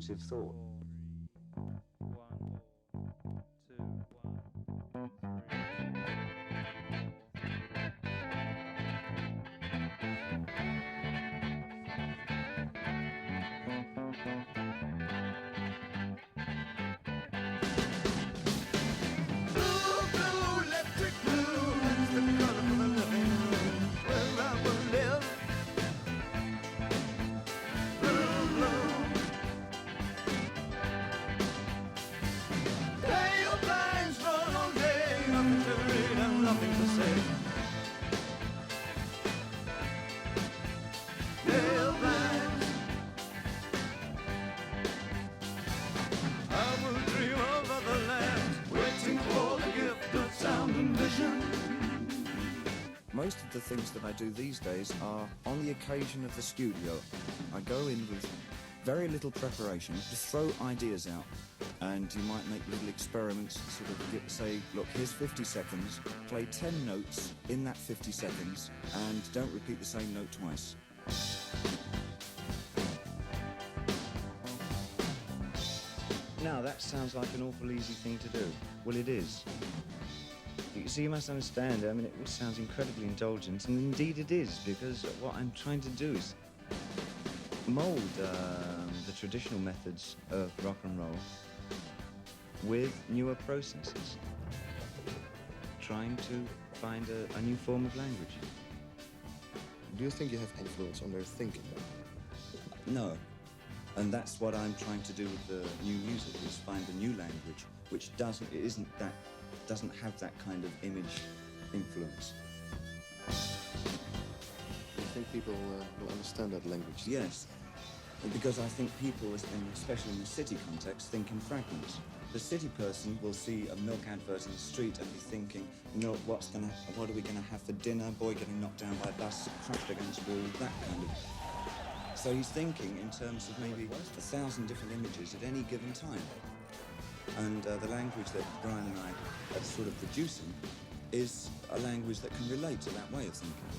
speculative thought. 1, 2, 1, 3. Most of the things that I do these days are on the occasion of the studio. I go in with very little preparation, just throw ideas out, and you might make little experiments, sort of say, look, here's 50 seconds, play 10 notes in that 50 seconds, and don't repeat the same note twice. Now, that sounds like an awful easy thing to do. Well, it is. You see, you must understand, I mean, it all sounds incredibly indulgent, and indeed it is, because what I'm trying to do is mould the traditional methods of rock and roll with newer processes, trying to find a new form of language. Do you think you have influence on their thinking? No. And that's what I'm trying to do with the new music, is find a new language which doesn't have that kind of image influence. Do you think people will understand that language? Yes, because I think people, especially in the city context, think in fragments. The city person will see a milk advert in the street and be thinking, milk, what are we gonna have for dinner? Boy getting knocked down by a bus, crushed against a wall, that kind of. So he's thinking in terms of maybe 1,000 different images at any given time. And the language that Brian and I are sort of producing is a language that can relate to that way of thinking.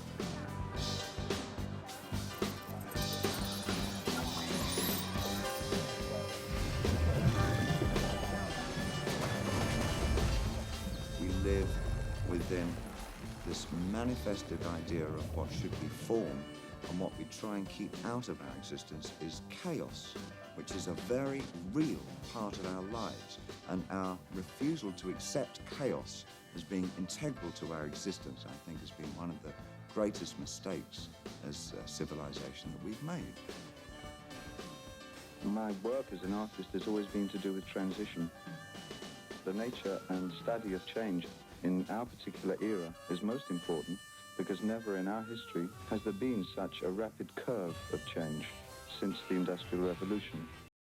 We live within this manifested idea of what should be form, and what we try and keep out of our existence is chaos, which is a very real part of our lives, and our refusal to accept chaos as being integral to our existence, I think, has been one of the greatest mistakes as a civilization that we've made. My work as an artist has always been to do with transition. The nature and study of change in our particular era is most important, because never in our history has there been such a rapid curve of change since the Industrial Revolution.